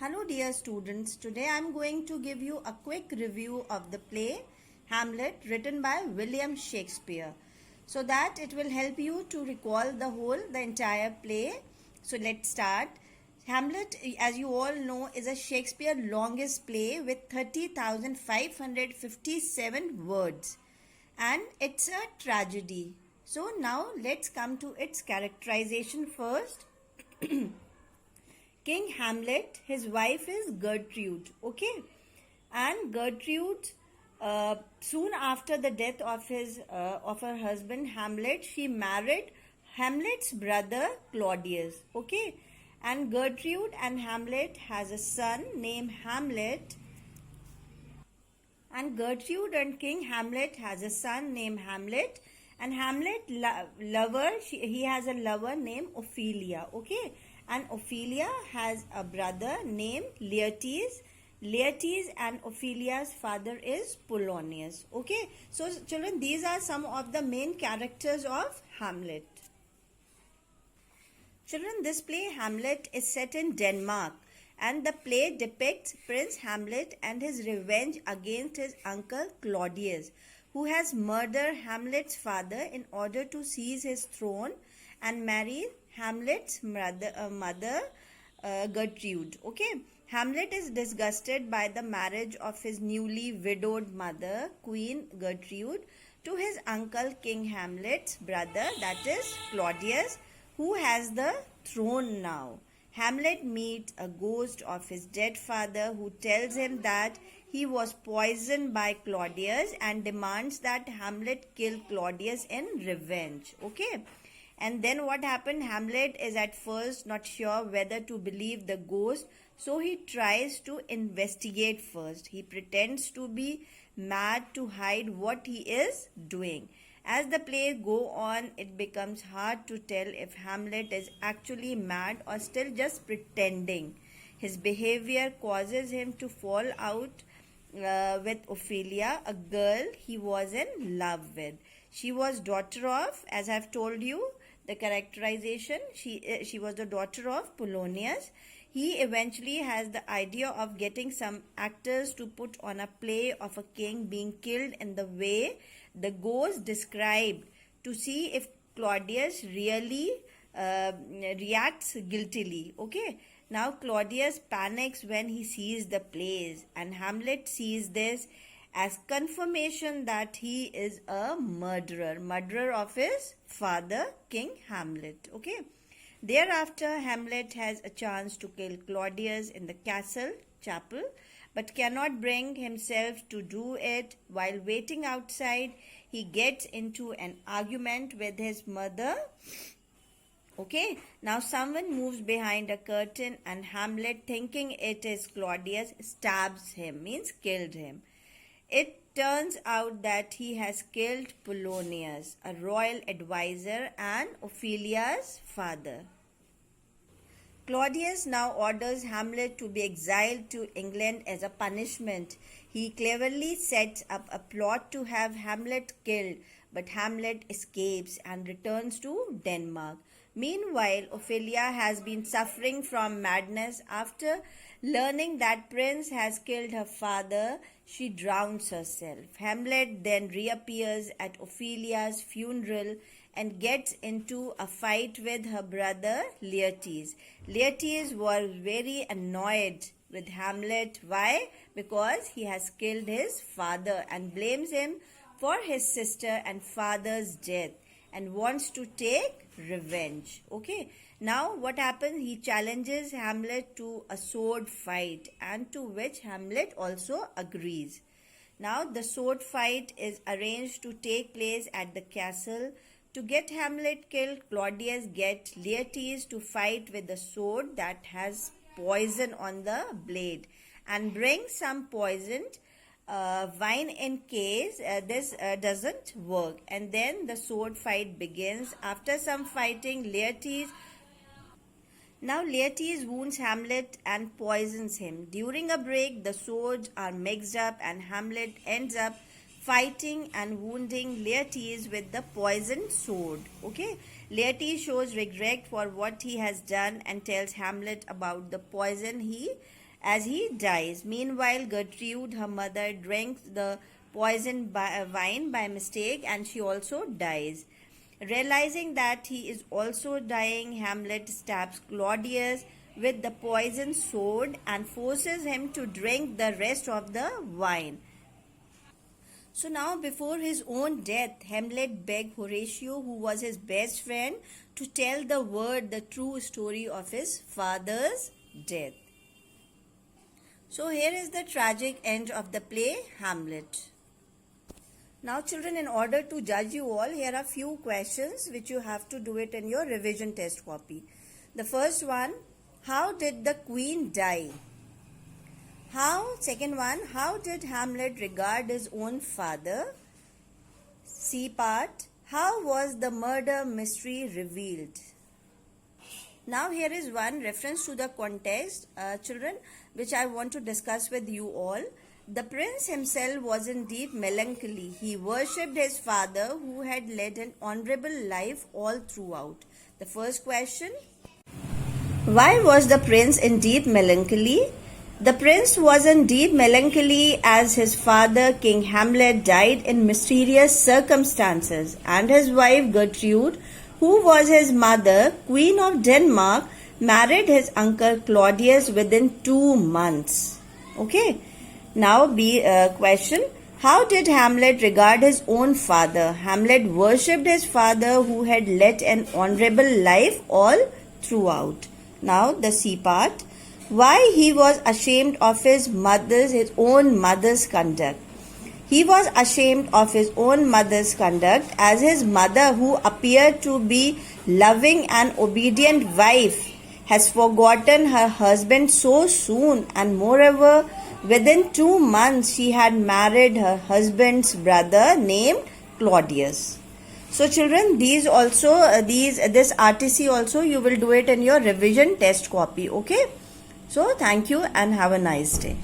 Hello dear students, today I am going to give you a quick review of the play Hamlet written by William Shakespeare so that it will help you to recall the entire play. So let's start. Hamlet, as you all know, is a Shakespeare longest play with 30,557 words and it's a tragedy. So now let's come to its characterization first. King Hamlet, his wife is Gertrude, okay? And Gertrude, soon after the death of her husband Hamlet, she married Hamlet's brother Claudius, okay? And Gertrude and Hamlet has a son named Hamlet. And Gertrude and King Hamlet has a son named Hamlet. And Hamlet he has a lover named Ophelia, okay? And Ophelia has a brother named Laertes. Laertes and Ophelia's father is Polonius. Okay, so children, these are some of the main characters of Hamlet. Children, this play Hamlet is set in Denmark and the play depicts Prince Hamlet and his revenge against his uncle Claudius, who has murdered Hamlet's father in order to seize his throne and marry Hamlet's mother Gertrude. Okay, Hamlet is disgusted by the marriage of his newly widowed mother, Queen Gertrude, to his uncle King Hamlet's brother, that is Claudius, who has the throne now. Hamlet meets a ghost of his dead father who tells him that he was poisoned by Claudius and demands that Hamlet kill Claudius in revenge. Okay. And then what happened? Hamlet is at first not sure whether to believe the ghost, so he tries to investigate first. He pretends to be mad to hide what he is doing. As the play goes on, it becomes hard to tell if Hamlet is actually mad or still just pretending. His behavior causes him to fall out with Ophelia, a girl he was in love with. She was daughter of, as I have told you, the characterization, she was the daughter of Polonius. He eventually has the idea of getting some actors to put on a play of a king being killed in the way the ghost described to see if Claudius really reacts guiltily. Okay. Now Claudius panics when he sees the plays and Hamlet sees this as confirmation that he is a murderer of his father, King Hamlet. Okay. Thereafter, Hamlet has a chance to kill Claudius in the castle chapel, but cannot bring himself to do it. While waiting outside, he gets into an argument with his mother. Okay, now someone moves behind a curtain and Hamlet, thinking it is Claudius, stabs him, means killed him. It turns out that he has killed Polonius, a royal advisor and Ophelia's father. Claudius now orders Hamlet to be exiled to England as a punishment. He cleverly sets up a plot to have Hamlet killed, but Hamlet escapes and returns to Denmark. Meanwhile, Ophelia has been suffering from madness after learning that Prince has killed her father. She drowns herself. Hamlet then reappears at Ophelia's funeral and gets into a fight with her brother Laertes. Laertes was very annoyed with Hamlet. Why? Because he has killed his father and blames him for his sister and father's death and wants to take revenge. Okay. Now what happens? He challenges Hamlet to a sword fight and to which Hamlet also agrees. Now the sword fight is arranged to take place at the castle. To get Hamlet killed, Claudius gets Laertes to fight with the sword that has poison on the blade and brings some poisoned wine in case this doesn't work. And then the sword fight begins. After some fighting, Laertes wounds Hamlet and poisons him. During a break, the swords are mixed up and Hamlet ends up fighting and wounding Laertes with the poisoned sword. Okay. Laertes shows regret for what he has done and tells Hamlet about the poison he as he dies. Meanwhile, Gertrude, her mother, drinks the poisoned wine by mistake and she also dies. Realizing that he is also dying, Hamlet stabs Claudius with the poisoned sword and forces him to drink the rest of the wine. So now, before his own death, Hamlet begged Horatio, who was his best friend, to tell the world the true story of his father's death. So here is the tragic end of the play Hamlet. Now children, in order to judge you all, here are few questions which you have to do it in your revision test copy. The first one, how did the queen die? Second one, how did Hamlet regard his own father? C part, how was the murder mystery revealed? Now here is one reference to the context, children, which I want to discuss with you all. The prince himself was in deep melancholy. He worshipped his father who had led an honorable life all throughout. The first question, why was the prince in deep melancholy? The prince was in deep melancholy as his father, King Hamlet, died in mysterious circumstances, and his wife Gertrude, who was his mother, Queen of Denmark, married his uncle Claudius within 2 months. Okay. Now, question. How did Hamlet regard his own father? Hamlet worshipped his father who had led an honorable life all throughout. Now, the C part. Why he was ashamed of his own mother's conduct. He was ashamed of his own mother's conduct, as his mother, who appeared to be loving and obedient wife, has forgotten her husband so soon, and moreover, within 2 months she had married her husband's brother named Claudius. So children, this RTC also you will do it in your revision test copy. Okay. So thank you and have a nice day.